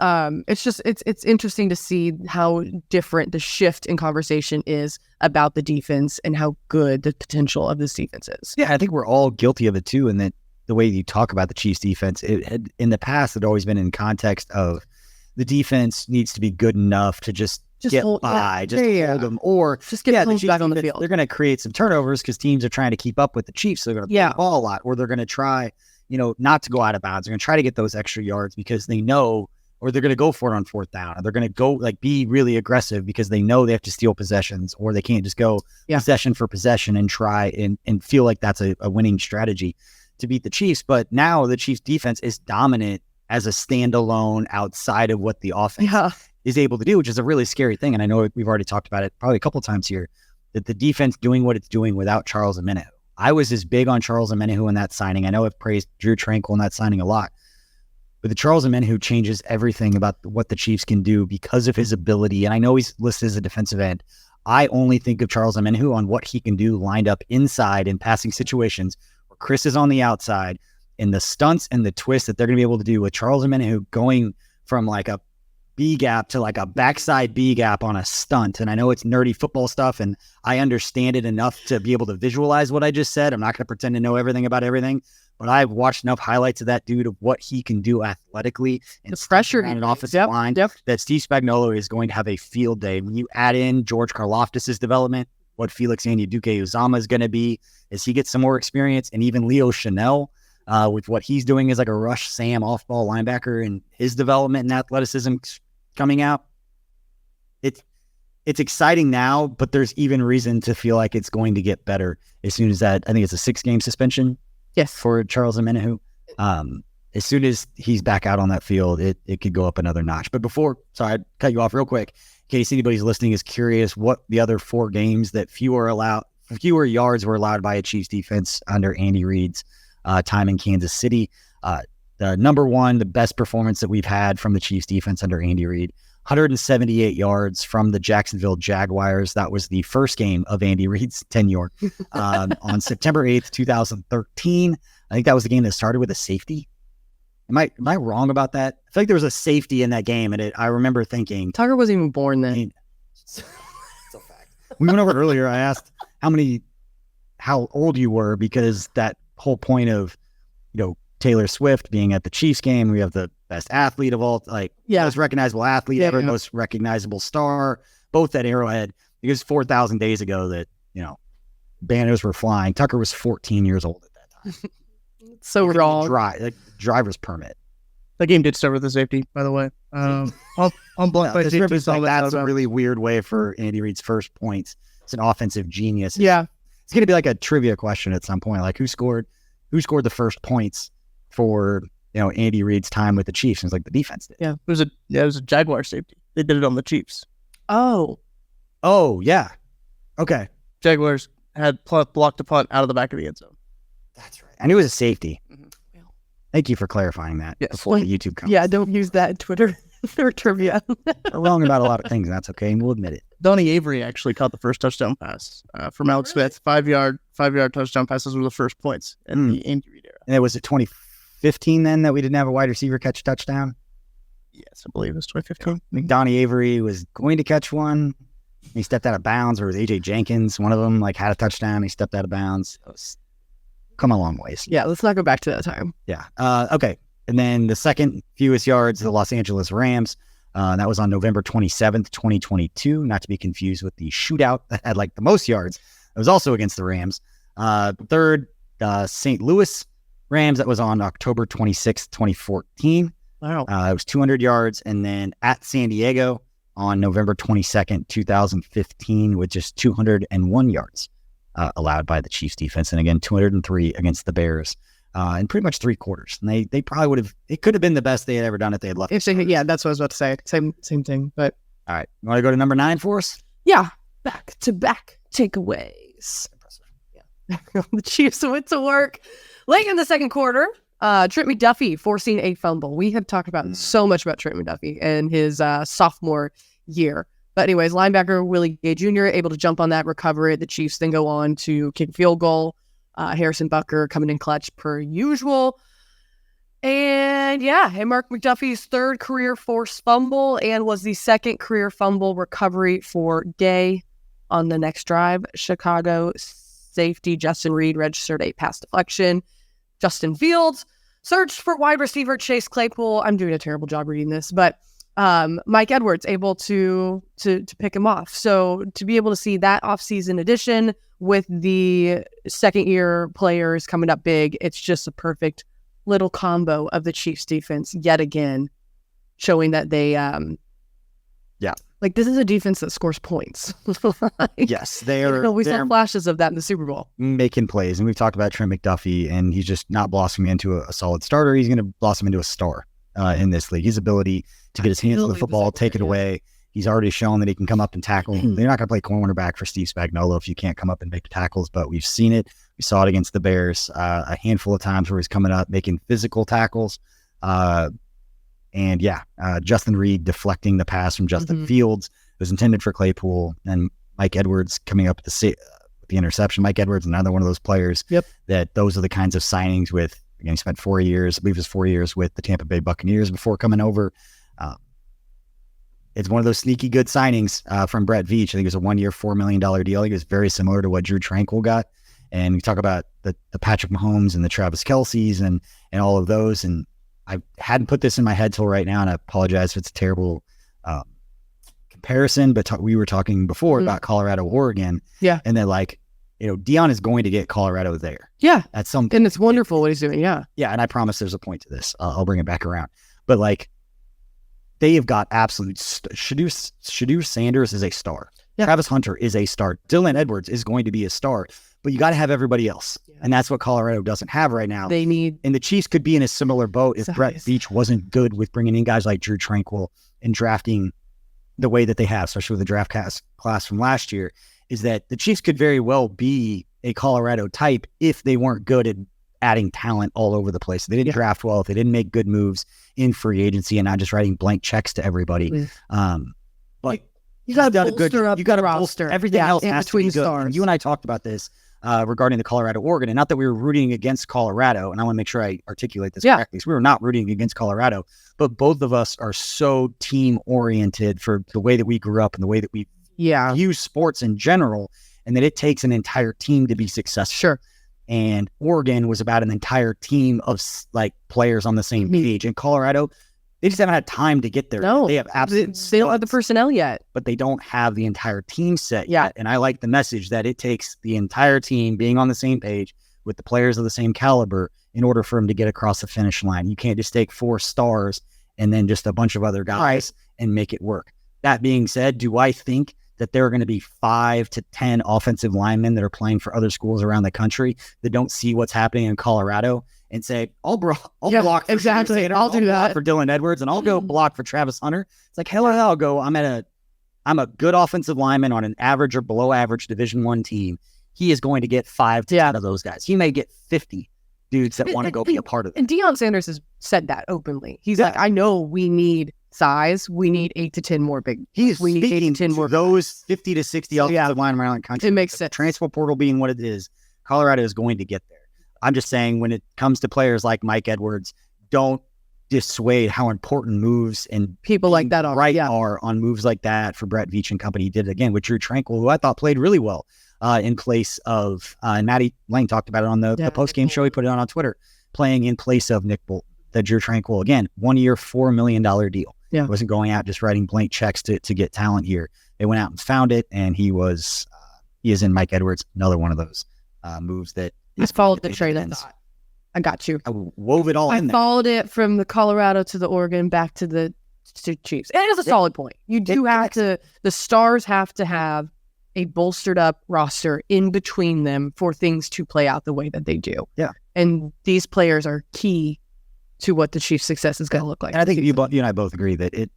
interesting to see how different the shift in conversation is about the defense and how good the potential of this defense is. Yeah, I think we're all guilty of it too. And that the way you talk about the Chiefs defense, it had, in the past, it had always been in context of the defense needs to be good enough to just get hold, by, hold them, or just get the Chiefs back on the field. They're going to create some turnovers because teams are trying to keep up with the Chiefs. So they're going to play the ball a lot, or they're going to try, not to go out of bounds. They're going to try to get those extra yards because they know. Or they're going to go for it on fourth down. Or they're going to go be really aggressive because they know they have to steal possessions, or they can't just go possession for possession and try and feel like that's a winning strategy to beat the Chiefs. But now the Chiefs defense is dominant as a standalone outside of what the offense is able to do, which is a really scary thing. And I know we've already talked about it probably a couple times here, that the defense doing what it's doing without Charles Omenihu. I was as big on Charles Omenihu in that signing. I know I've praised Drew Tranquill in that signing a lot. But the Charles Omenihu changes everything about what the Chiefs can do because of his ability. And I know he's listed as a defensive end. I only think of Charles Omenihu on what he can do lined up inside in passing situations where Chris is on the outside, and the stunts and the twists that they're going to be able to do with Charles Omenihu going from like a B gap to like a backside B gap on a stunt. And I know it's nerdy football stuff, and I understand it enough to be able to visualize what I just said. I'm not going to pretend to know everything about everything, but I've watched enough highlights of that dude of what he can do athletically and the pressure on an offensive line that Steve Spagnuolo is going to have a field day. When you add in George Karlaftis' development, what Felix Anudike-Uzomah is going to be as he gets some more experience, and even Leo Chanel with what he's doing as like a rush Sam off-ball linebacker and his development and athleticism coming out. It's exciting now, but there's even reason to feel like it's going to get better as soon as that. I think it's a 6-game suspension. Yes, for Charles Omenihu. As soon as he's back out on that field, it could go up another notch. But before, sorry, I'd cut you off real quick. In case anybody's listening is curious, what the other 4 games that fewer yards were allowed by a Chiefs defense under Andy Reid's time in Kansas City. The number one, the best performance that we've had from the Chiefs defense under Andy Reid, 178 yards from the Jacksonville Jaguars. That was the first game of Andy Reid's tenure on September 8th, 2013. I think that was the game that started with a safety. Am I wrong about that? I feel like there was a safety in that game, and I remember thinking Tucker wasn't even born then. It's a fact. We went over it earlier. I asked how old you were, because that whole point of, Taylor Swift being at the Chiefs game, we have the best athlete of all, most recognizable athlete ever, most recognizable star, both at Arrowhead. It was 4,000 days ago that, banners were flying. Tucker was 14 years old at that time. So wrong. Driver's permit. That game did start with a safety, by the way. On block by safety. That's a really weird way for Andy Reid's first points. It's an offensive genius. Yeah. It's going to be like a trivia question at some point. Like who scored the first points for, Andy Reid's time with the Chiefs? And it's like the defense did. Yeah. It was a Jaguar safety. They did it on the Chiefs. Oh, yeah. Okay. Jaguars had blocked a punt out of the back of the end zone. That's right. I knew it was a safety. Mm-hmm. Thank you for clarifying that before the YouTube comments. Yeah, don't use that in Twitter or trivia. We're wrong about a lot of things, and that's okay, and we'll admit it. Donnie Avery actually caught the first touchdown pass from Alex Smith. 5-yard touchdown passes were the first points in the Andy Reid era. And it was 2015 then that we didn't have a wide receiver catch a touchdown? Yes, I believe it was 2015. I think Donnie Avery was going to catch one. He stepped out of bounds, or it was AJ Jenkins. One of them had a touchdown. He stepped out of bounds. Come a long ways. Yeah, let's not go back to that time. Yeah. Okay. And then the second fewest yards, the Los Angeles Rams. That was on November 27th, 2022. Not to be confused with the shootout that had the most yards. It was also against the Rams. Third, St. Louis Rams. That was on October 26th, 2014. Wow. It was 200 yards. And then at San Diego on November 22nd, 2015 with just 201 yards. Allowed by the Chiefs defense. And again, 203 against the Bears in pretty much 3 quarters. And they probably would have, it could have been the best they had ever done if they had left. Yeah, that's what I was about to say. Same thing. But all right. You want to go to number 9 for us? Yeah. Back-to-back takeaways. Yeah. The Chiefs went to work late in the second quarter. Trent McDuffie forcing a fumble. We have talked about so much about Trent McDuffie and his sophomore year. But anyways, linebacker Willie Gay Jr. able to jump on that, recover it. The Chiefs then go on to kick field goal. Harrison Butker coming in clutch per usual. And Mark McDuffie's 3rd career forced fumble, and was the 2nd career fumble recovery for Gay on the next drive. Chicago safety Justin Reid registered a pass deflection. Justin Fields searched for wide receiver Chase Claypool. I'm doing a terrible job reading this, but Mike Edwards able to pick him off. So to be able to see that offseason addition with the second year players coming up big, it's just a perfect little combo of the Chiefs defense yet again, showing that they this is a defense that scores points. Yes, they are. We saw flashes of that in the Super Bowl, making plays, and we've talked about Trent McDuffie, and he's just not blossoming into a solid starter. He's going to blossom into a star in this league. His ability to get his hands on the football, take it away. He's already shown that he can come up and tackle. They're not going to play cornerback for Steve Spagnuolo if you can't come up and make the tackles, but we've seen it. We saw it against the Bears a handful of times where he's coming up, making physical tackles. Justin Reid deflecting the pass from Justin Fields. It was intended for Claypool, and Mike Edwards coming up with the interception. Mike Edwards, another one of those players that those are the kinds of signings with. Again, he spent 4 years, I believe it was 4 years with the Tampa Bay Buccaneers before coming over. it's one of those sneaky good signings from Brett Veach. I think it was a 1 year, $4 million deal. I think it was very similar to what Drew Tranquil got. And we talk about the Patrick Mahomes and the Travis Kelce's and all of those. And I hadn't put this in my head till right now, and I apologize if it's a terrible comparison, but we were talking before about Colorado, Oregon. Yeah. And then Deion is going to get Colorado there. Yeah. At some point. And it's wonderful what he's doing. Yeah. Yeah. And I promise there's a point to this. I'll bring it back around. But they have got absolute Shadur Sanders is a star. Yeah. Travis Hunter is a star. Dylan Edwards is going to be a star, but you got to have everybody else. Yeah. And that's what Colorado doesn't have right now. They need, and the Chiefs could be in a similar boat if Brett Veach wasn't good with bringing in guys like Drew Tranquil and drafting the way that they have, especially with the draft class from last year, is that the Chiefs could very well be a Colorado type if they weren't good at adding talent all over the place. They didn't draft well, if they didn't make good moves in free agency and not just writing blank checks to everybody. But you got to bolster everything else in has between to be good. stars. And you and I talked about this regarding the Colorado Oregon, and not that we were rooting against Colorado, and I want to make sure I articulate this correctly. So we were not rooting against Colorado, but both of us are so team oriented for the way that we grew up and the way that we view sports in general, and that it takes an entire team to be successful. Sure. And Oregon was about an entire team of players on the same page. In Colorado, they just haven't had time to get there. No, they have absolutely they don't have the personnel yet, but they don't have the entire team set yet. And I like the message that it takes the entire team being on the same page with the players of the same caliber in order for them to get across the finish line. You can't just take 4 stars and then just a bunch of other guys and make it work. That being said, do I think that there are going to be 5 to 10 offensive linemen that are playing for other schools around the country that don't see what's happening in Colorado and say, I'll block for exactly. Sanders, I'll do that for Dylan Edwards, and I'll go block for Travis Hunter. It's like, hell, I'll go. I'm a good offensive lineman on an average or below average Division I team. He is going to get 5 to 10 of those guys. He may get 50 dudes that want to go be a part of it. And Deion Sanders has said that openly. He's like, I know we need size. We need 8 to 10 more big. We need 8 to 10 more. Those 50 to 60 offensive linemen around the country. It makes sense. Transfer portal being what it is, Colorado is going to get there. I'm just saying, when it comes to players like Mike Edwards, don't dissuade how important moves and people like that are on moves like that for Brett Veach and company. He did it again with Drew Tranquil, who I thought played really well in place of, and Matty Lang talked about it on the post-game show. He put it on Twitter, playing in place of Nick Bolton. That Drew Tranquil, again, 1 year, $4 million deal. Yeah. He wasn't going out just writing blank checks to get talent here. They went out and found it, and he is in Mike Edwards, another one of those moves that I followed the train of thought. I got you. I wove it all in there. I followed it from the Colorado to the Oregon back to the Chiefs. And it's a solid point. You do have to, the stars have to have a bolstered up roster in between them for things to play out the way that they do. Yeah. And these players are key to what the Chiefs' success is going to look like. And I think you and I both agree that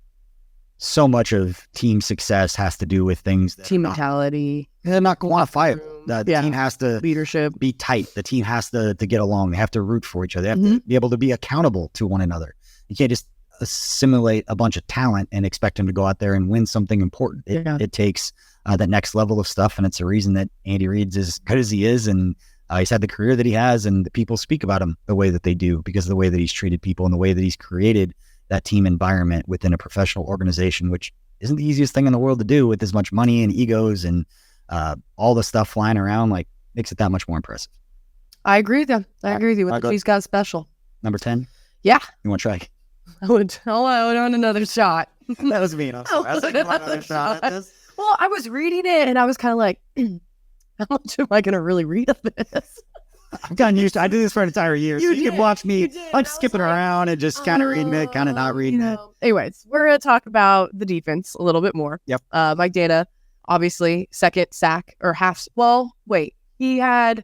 so much of team success has to do with things that team mentality. They're not quantifiable. The team has to leadership be tight. The team has to get along. They have to root for each other. They have to be able to be accountable to one another. You can't just assimilate a bunch of talent and expect them to go out there and win something important. It takes that next level of stuff, and it's a reason that Andy Reid's as good as he is, and he's had the career that he has, and the people speak about him the way that they do because of the way that he's treated people and the way that he's created that team environment within a professional organization, which isn't the easiest thing in the world to do with as much money and egos and all the stuff flying around. Makes it that much more impressive. I agree with you. I agree with you. What he's got special. Number 10? Yeah. You want to try? I would on another shot. That was mean. I was like, another shot at this? Well, I was reading it and I was kind of like, how much am I going to really read of this? I've gotten used to it. I did this for an entire year. You can watch me skipping around and just kind of reading it, kind of not reading it. Anyways, we're going to talk about the defense a little bit more. Yep. Mike Danna, obviously, second sack or half. Well, wait. Did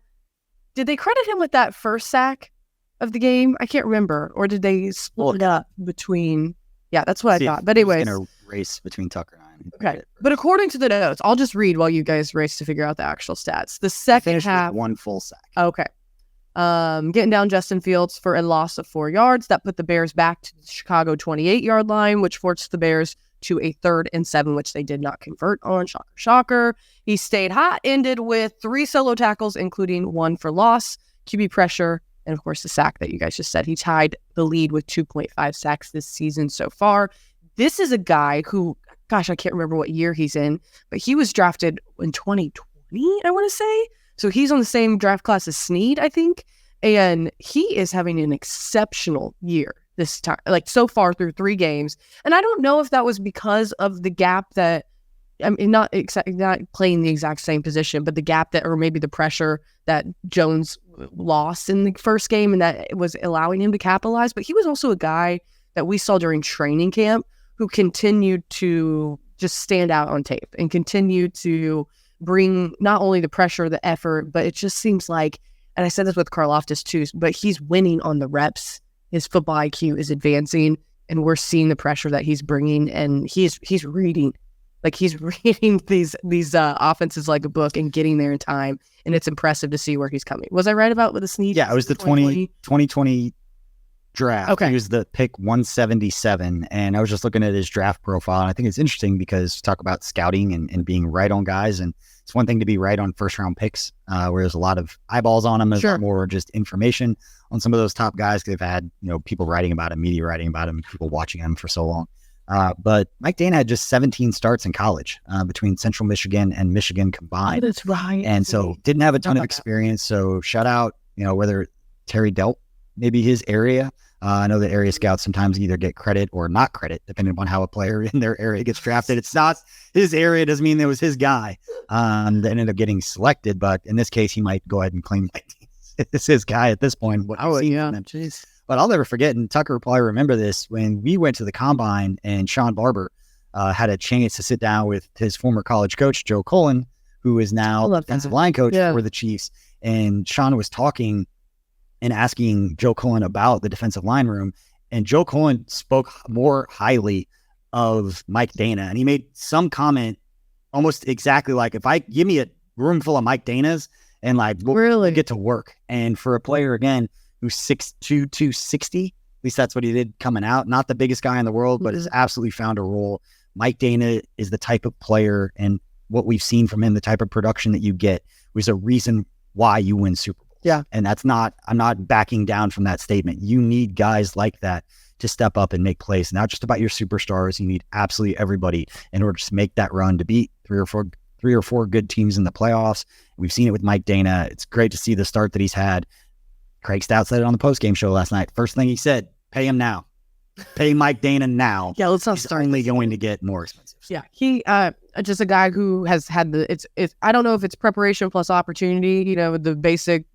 they credit him with that first sack of the game? I can't remember. Or did they split it up between? Yeah, that's what I thought. But anyways. In a race between Tucker and I. Okay. But according to the notes, I'll just read while you guys race to figure out the actual stats. The second half. One full sack. Okay. Getting down Justin Fields for a loss of 4 yards. That put the Bears back to the Chicago 28-yard line, which forced the Bears to a 3rd and 7, which they did not convert on. Shocker, shocker. He stayed hot, ended with 3 solo tackles, including 1 for loss, QB pressure, and of course the sack that you guys just said. He tied the lead with 2.5 sacks this season so far. This is a guy who gosh, I can't remember what year he's in, but he was drafted in 2020, I want to say. So he's on the same draft class as Snead, I think. And he is having an exceptional year this time, like so far through 3 games. And I don't know if that was because of the gap that, I mean, not playing the exact same position, but the gap that, or maybe the pressure that Jones lost in the first game and that it was allowing him to capitalize. But he was also a guy that we saw during training camp who continued to just stand out on tape and continue to bring not only the pressure, the effort, but it just seems like, and I said this with Karlaftis too, but he's winning on the reps. His football IQ is advancing, and we're seeing the pressure that he's bringing, and he's reading. Like, he's reading these offenses like a book and getting there in time, and it's impressive to see where he's coming. Was I right about with the Snead? Yeah, it was the 2020 draft. Okay. He was the pick 177, and I was just looking at his draft profile, and I think it's interesting because talk about scouting and being right on guys, and it's one thing to be right on first-round picks, where there's a lot of eyeballs on them. There's Sure. more just information on some of those top guys. They've had, people writing about him, media writing about him, people watching him for so long. But Mike Danna had just 17 starts in college between Central Michigan and Michigan combined. Oh, that's right. And so didn't have a ton of about that. experience. So shout out, whether Terry Delp, maybe his area. I know that area scouts sometimes either get credit or not credit, depending upon how a player in their area gets drafted. It's not his area, doesn't mean it was his guy that ended up getting selected. But in this case, he might go ahead and claim it's his guy at this point. What we've seen from him. Jeez. But I'll never forget, and Tucker will probably remember this, when we went to the Combine and Sean Barber had a chance to sit down with his former college coach, Joe Cullen, who is now defensive line coach for the Chiefs. And Sean was talking and asking Joe Cullen about the defensive line room. And Joe Cullen spoke more highly of Mike Danna. And he made some comment almost exactly like, if I give me a room full of Mike Dannas and we'll get to work. And for a player, again, who's 6'2", 260, at least that's what he did coming out. Not the biggest guy in the world, but has absolutely found a role. Mike Danna is the type of player, and what we've seen from him, the type of production that you get, was a reason why you win Super Bowls. Yeah. And I'm not backing down from that statement. You need guys like that to step up and make plays. Not just about your superstars. You need absolutely everybody in order to make that run to beat three or four good teams in the playoffs. We've seen it with Mike Danna. It's great to see the start that he's had. Craig Stout said it on the postgame show last night. First thing he said, pay him now. Pay Mike Danna now. Yeah, let's not He's start. only going to get more expensive. Yeah, he just a guy who has had it's I don't know if it's preparation plus opportunity, the basic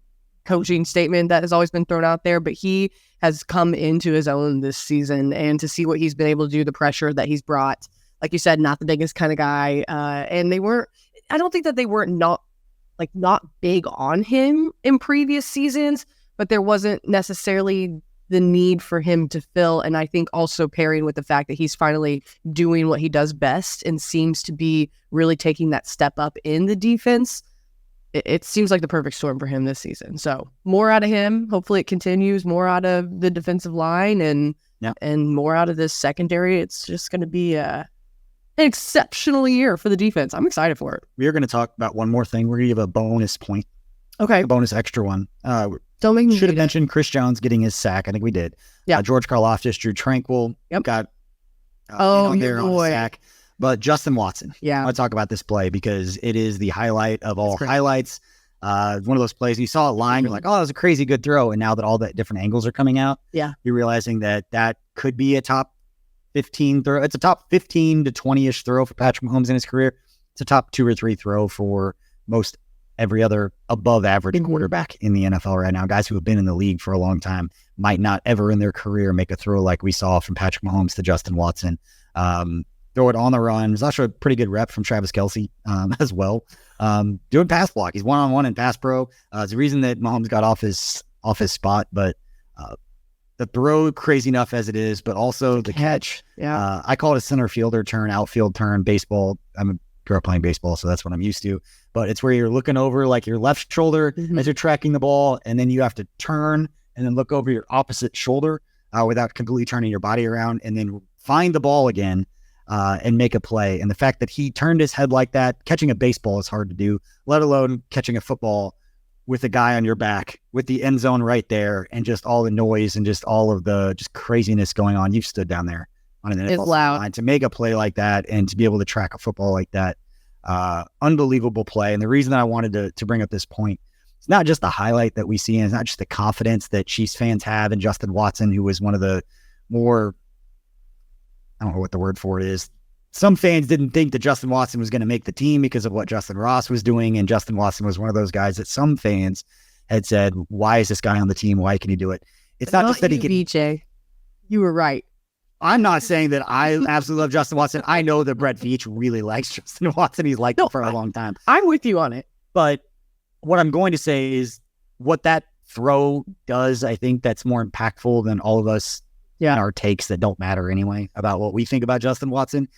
coaching statement that has always been thrown out there, but he has come into his own this season, and to see what he's been able to do, the pressure that he's brought, like you said, not the biggest kind of guy, and I don't think that they weren't not big on him in previous seasons, but there wasn't necessarily the need for him to fill. And I think also pairing with the fact that he's finally doing what he does best and seems to be really taking that step up in the defense, it seems like the perfect storm for him this season. So more out of him. Hopefully it continues. More out of the defensive line and more out of this secondary. It's just going to be an exceptional year for the defense. I'm excited for it. We are going to talk about one more thing. We're going to give a bonus point. Okay. A bonus extra one. Don't make me should have mentioned Chris Jones getting his sack. I think we did. Yeah. George Karlaftis, Drew Tranquill got there on the sack. But Justin Watson. Yeah. I want to talk about this play because it is the highlight of all highlights. One of those plays, you saw a line, you're like, oh, that was a crazy good throw. And now that all the different angles are coming out, you're realizing that could be a top 15 throw. It's a top 15 to 20-ish throw for Patrick Mahomes in his career. It's a top 2 or 3 throw for most every other above average quarterback in the NFL right now. Guys who have been in the league for a long time might not ever in their career make a throw like we saw from Patrick Mahomes to Justin Watson. Throw it on the run. There's actually a pretty good rep from Travis Kelce as well. Doing pass block. He's one-on-one in pass pro. It's the reason that Mahomes got off his spot, but the throw, crazy enough as it is, but also the catch. Yeah. I call it a center fielder turn, outfield turn, baseball. Grew up playing baseball, so that's what I'm used to. But it's where you're looking over like your left shoulder as you're tracking the ball, and then you have to turn and then look over your opposite shoulder without completely turning your body around, and then find the ball again and make a play. And the fact that he turned his head like that, catching a baseball is hard to do, let alone catching a football with a guy on your back, with the end zone right there, and just all the noise and just all of the just craziness going on. You've stood down there on an It's NFL loud. line to make a play like that and to be able to track a football like that. Unbelievable play. And the reason that I wanted to bring up this point, it's not just the highlight that we see, and it's not just the confidence that Chiefs fans have in Justin Watson, who was one of the more, I don't know what the word for it is. Some fans didn't think that Justin Watson was going to make the team because of what Justin Ross was doing. And Justin Watson was one of those guys that some fans had said, why is this guy on the team? Why can he do it? It's not just that he can. BJ, you were right. I'm not saying that I absolutely love Justin Watson. I know that Brett Veach really likes Justin Watson. He's liked him for a long time. I'm with you on it. But what I'm going to say is what that throw does, I think that's more impactful than all of us in our takes that don't matter anyway about what we think about Justin Watson.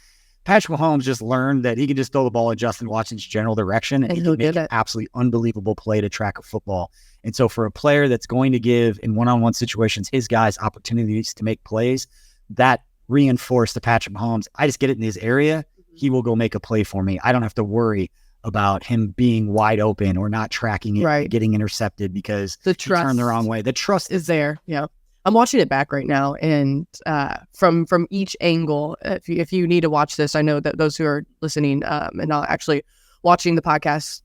Patrick Mahomes just learned that he can just throw the ball in Justin Watson's general direction and he can make an absolutely unbelievable play to track a football. And so for a player that's going to give in one-on-one situations his guys opportunities to make plays, that reinforced to Patrick Mahomes. I just get it in his area. He will go make a play for me. I don't have to worry about him being wide open or not tracking it, getting intercepted because the he turned the wrong way. The trust is there. Yeah. I'm watching it back right now, and from each angle, if you need to watch this, I know that those who are listening and not actually watching the podcast,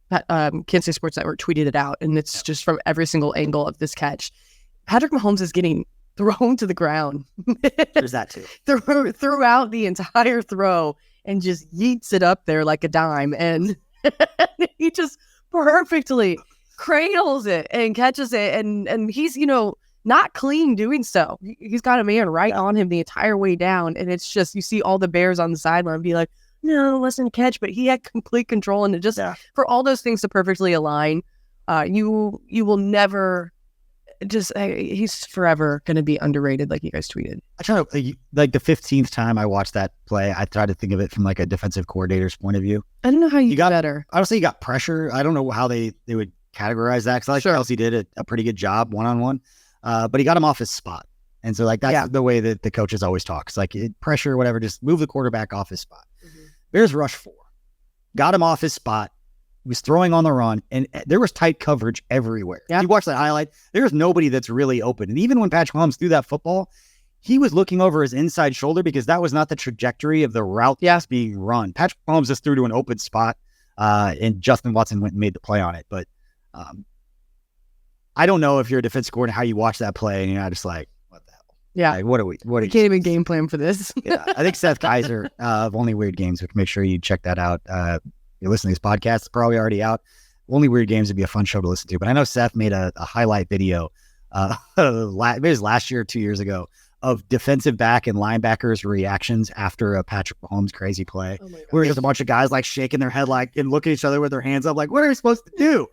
Kansas City Sports Network tweeted it out, and it's just from every single angle of this catch. Patrick Mahomes is getting thrown to the ground. There's that too. Throughout the entire throw, and just yeets it up there like a dime, and he just perfectly cradles it and catches it, and he's not clean doing so. He's got a man right on him the entire way down, and it's just you see all the Bears on the sideline be like, no, listen, catch, but he had complete control, and it just for all those things to perfectly align, you will never just he's forever going to be underrated, like you guys tweeted. I try to like the 15th time I watched that play, I try to think of it from like a defensive coordinator's point of view. I don't know how you got better. Honestly, you got pressure. I don't know how they would categorize that because Kelce did a pretty good job one-on-one. But he got him off his spot. And so like that's the way that the coaches always talk. It's like pressure, whatever, just move the quarterback off his spot. Bears rush 4. Got him off his spot. He was throwing on the run, and there was tight coverage everywhere. If you watch that highlight, there's nobody that's really open. And even when Patrick Mahomes threw that football, he was looking over his inside shoulder because that was not the trajectory of the route that's being run. Patrick Mahomes just threw to an open spot, and Justin Watson went and made the play on it. But I don't know if you're a defensive coordinator, how you watch that play and you're not just like, what the hell? Yeah. Like, what we can't even game plan for this. I think Seth Kaiser of Only Weird Games, would make sure you check that out. You listen to these podcasts, it's probably already out. Only Weird Games would be a fun show to listen to. But I know Seth made a highlight video maybe it was last year or 2 years ago of defensive back and linebackers' reactions after a Patrick Mahomes crazy play. Where there's a bunch of guys like shaking their head like and looking at each other with their hands up like, what are we supposed to do?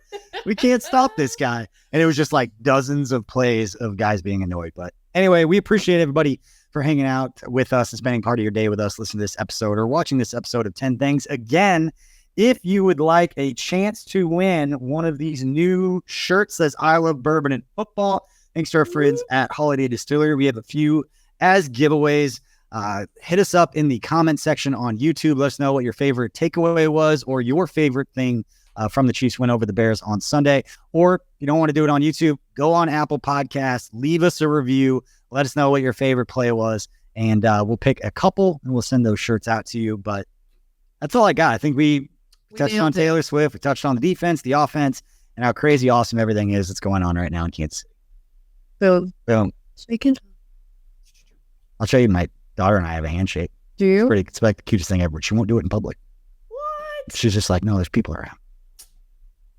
We can't stop this guy. And it was just like dozens of plays of guys being annoyed. But anyway, we appreciate everybody for hanging out with us and spending part of your day with us, listening to this episode or watching this episode of 10 Things. Again, if you would like a chance to win one of these new shirts that says I love bourbon and football, thanks to our friends at Holiday Distillery. We have a few as giveaways. Hit us up in the comment section on YouTube. Let us know what your favorite takeaway was or your favorite thing from the Chiefs win over the Bears on Sunday. Or if you don't want to do it on YouTube, go on Apple Podcasts, leave us a review. Let us know what your favorite play was. And we'll pick a couple and we'll send those shirts out to you. But that's all I got. I think we touched on Taylor Swift. We touched on the defense, the offense, and how crazy awesome everything is that's going on right now in Kansas City. Boom. Speaking. I'll show you. My daughter and I have a handshake. Do you? It's like the cutest thing ever. She won't do it in public. What? She's just like, no, there's people around.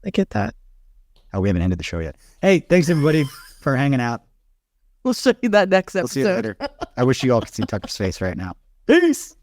I get that. Oh, we haven't ended the show yet. Hey, thanks everybody for hanging out. We'll show you that next episode. We'll see you later. I wish you all could see Tucker's face right now. Peace.